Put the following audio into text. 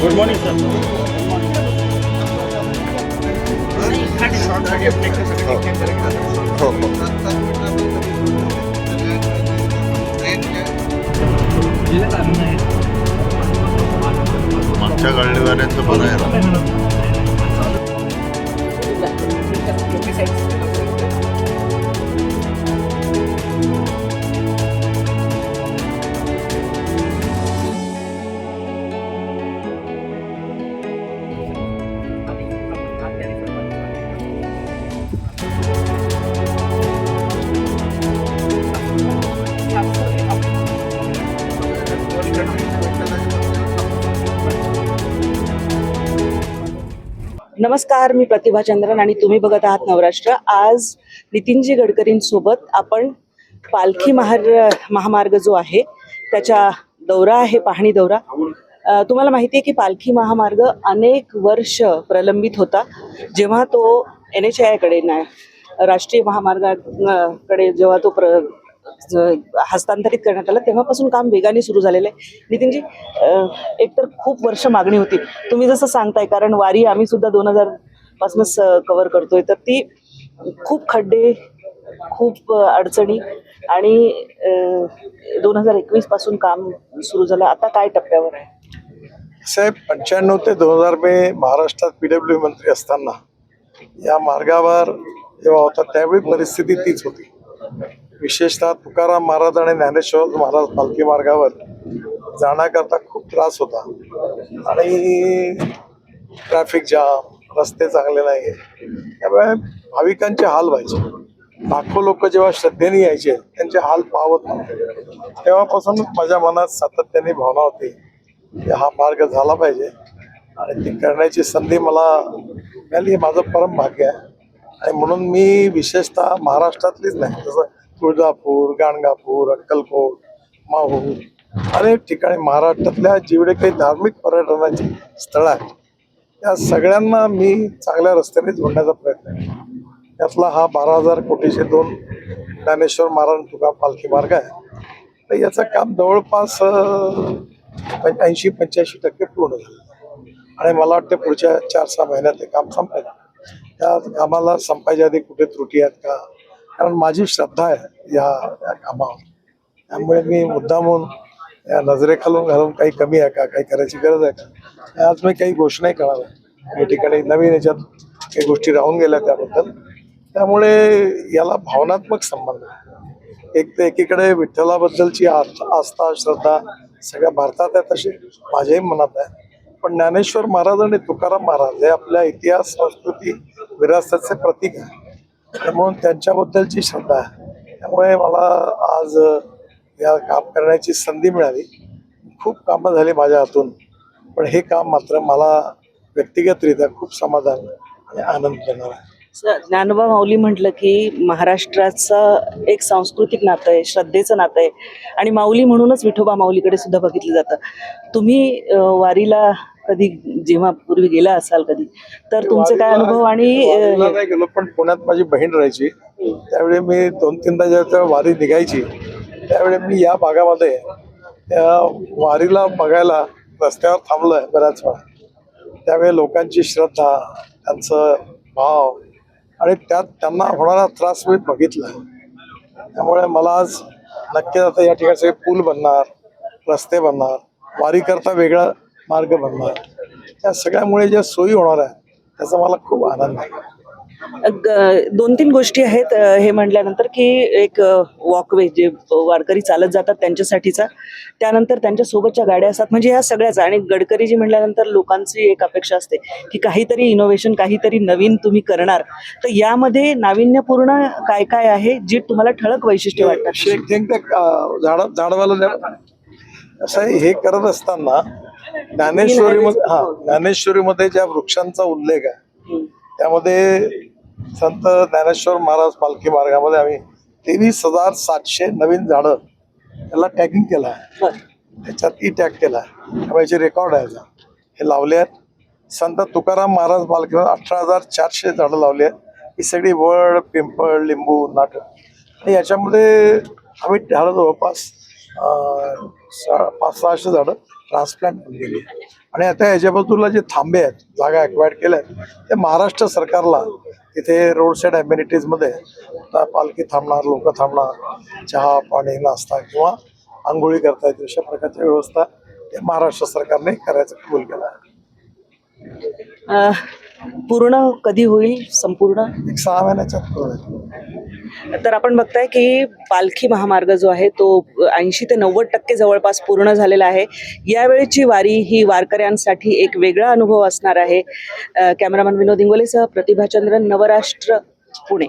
Good morning sir. हो हो. मागच्या गाडीवाल्यांचं बरं आहे ना. नमस्कार, मी प्रतिभा चंद्रन आणि तुम्ही बघत आहात नवराष्ट्र. आज नितीनजी गडकरींसोबत आपण पालखी महामार्ग जो आहे त्याच्या दौरा आहे, पाहणी दौरा. तुम्हाला माहिती आहे की पालखी महामार्ग अनेक वर्ष प्रलंबित होता. जेव्हा तो NHAI कडे राष्ट्रीय महामार्गाकडे जेव्हा तो हस्तांतरित करण्यात आला तेव्हापासून काम वेगाने सुरू झालेलं आहे. नितीनजी, एकतर खूप वर्ष मागणी होती, तुम्ही जसं सांगताय, कारण वारी आम्ही सुद्धा 2000 पासूनच कव्हर करतोय, तर ती खूप खड्डे, खूप अडचणी आणि 2021 पासून काम सुरू झालं. आता काय टप्प्यावर आहे? साहेब, 95 ते 2000 मी महाराष्ट्रात PWD मंत्री असताना या मार्गावर जेव्हा होता त्यावेळी परिस्थिती तीच होती. विशेषतः तुकाराम महाराज आणि ज्ञानेश्वर महाराज पालखी मार्गावर जाण्याकरता खूप त्रास होता आणि ट्रॅफिक जाम, रस्ते चांगले नाही, त्यामुळे भाविकांचे हाल व्हायचे. लाखो लोक जेव्हा श्रद्धेने यायचे त्यांचे हाल पावत नव्हते. तेव्हापासून माझ्या मनात सातत्याने भावना होती की हा मार्ग झाला पाहिजे आणि ती करण्याची संधी मला मिळाली. हे माझं परम भाग्य आहे आणि म्हणून मी विशेषतः महाराष्ट्रातलीच नाही, जसं तुळजापूर, गाणगापूर, अक्कलकोट, माहूर अनेक ठिकाणी महाराष्ट्रातल्या जेवढे काही धार्मिक पर्यटनाची स्थळं आहेत त्या सगळ्यांना मी चांगल्या रस्त्याने जोडण्याचा प्रयत्न केला. त्यातला हा 12,000 कोटीचे 2 ज्ञानेश्वर महाराज तुका पालखी मार्ग आहे. तर याचं काम जवळपास 80-85% पूर्ण झालं आणि मला वाटतं पुढच्या 4-6 महिन्यात ते काम संपेल. त्या कामाला संपायच्या आधी कुठे त्रुटी आहेत का, कारण माझी श्रद्धा आहे या कामावर. त्यामुळे मी मुद्दामून या नजरेखालून घालून काही कमी आहे का, काही करायची गरज आहे का, आज मी काही घोषणाही करणार आहे. काही ठिकाणी नवीन याच्यात काही गोष्टी राहून गेल्या त्याबद्दल. त्यामुळे याला भावनात्मक संबंध आहे. एक तर एकीकडे विठ्ठलाबद्दलची आस्था, श्रद्धा सगळ्या भारतात आहे, तशी माझ्याही मनात आहे. पण ज्ञानेश्वर महाराज आणि तुकाराम महाराज हे आपल्या इतिहास, संस्कृती, विरासतचे प्रतीक आहे. म्हणून त्यांच्याबद्दलची श्रद्धा आहे. त्यामुळे मला आज या काम करण्याची संधी मिळाली. खूप कामं झाली माझ्या हातून, पण हे काम मात्र मला व्यक्तिगतरित्या खूप समाधान आणि आनंद देणार आहे. ज्ञानोबा माऊली म्हटलं की महाराष्ट्राचं एक सांस्कृतिक नातं आहे, श्रद्धेचं नातं आहे आणि माऊली म्हणूनच विठोबा माऊलीकडे सुद्धा बघितलं जातं. तुम्ही वारीला कधी जेव्हा पूर्वी गेला असाल कधी, तर तुमचे काय अनुभव? आणि नाही गेलो, पण पुण्यात माझी बहीण राहायची, त्यावेळी मी 2-3दा जेव्हा वारी निघायची त्यावेळी मी या भागामध्ये त्या वारीला बघायला रस्त्यावर थांबलोय बऱ्याच वेळा. त्यावेळी लोकांची श्रद्धा, त्यांचं भाव आणि त्यात त्यांना होणारा त्रास मी बघितला. त्यामुळे मला आज नक्कीच आता या ठिकाणी सगळे पूल बनणार, रस्ते बनणार, वारी करता वेगळा मार्ग बनणार, त्या सगळ्यामुळे ज्या सोयी होणार आहे त्याचा मला खूप आनंद आहे. 2-3 गोष्टी आहेत हे म्हटल्यानंतर की एक वॉकवे जे वारकरी चालत जातात त्यांच्यासाठीचा, त्यानंतर त्यांच्या सोबतच्या गाड्या असतात, म्हणजे ह्या सगळ्याच. आणि गडकरीजी म्हटल्यानंतर लोकांची एक अपेक्षा असते की काहीतरी इनोव्हेशन, काहीतरी नवीन तुम्ही करणार. तर यामध्ये नाविन्यपूर्ण काय काय आहे जे तुम्हाला ठळक वैशिष्ट्य वाटतं? झाडवाला असं हे करत असताना ज्ञानेश्वरीमध्ये ज्या वृक्षांचा उल्लेख आहे त्यामध्ये संत ज्ञानेश्वर महाराज पालखी मार्गामध्ये आम्ही 23,700 नवीन झाडं त्याला टॅगिंग केलं आहे. त्याच्यात टॅग केला आहे, त्यामुळे रेकॉर्ड आहे. हे लावले आहेत. संत तुकाराम महाराज पालखीवर 18,400 झाडं लावली आहेत. ही सगळी वड, पिंपळ, लिंबू, नाटक आणि याच्यामध्ये आम्ही झाडं जवळपास 500-600 झाडं ट्रान्सप्लांट केली आहे. आणि आता याच्या बाजूला जे थांबे आहेत, जागा ॲक्वायर्ड केल्या आहेत, ते महाराष्ट्र सरकारला तिथे रोड साईड ॲम्युनिटीजमध्ये आता पालखी थांबणार, लोक थांबणार, चहा पाणी नाश्ता किंवा आंघोळी करता येतील अशा प्रकारची व्यवस्था ते महाराष्ट्र सरकारने करायचं कबूल केलं आहे. पूर्ण कधी होईल संपूर्ण? एक 6 महिन्याच्यात पूर्ण होईल. तर आपण बघताय की पालखी महामार्ग जो आहे तो 80 ते 90% जवळपास पूर्ण झालेला आहे. यावेळीची वारी ही वारकऱ्यांसाठी एक वेगळा अनुभव असणार आहे. कॅमेरामन विनोद इंगोलेसह प्रतिभा चंद्रन, नवराष्ट्र, पुणे.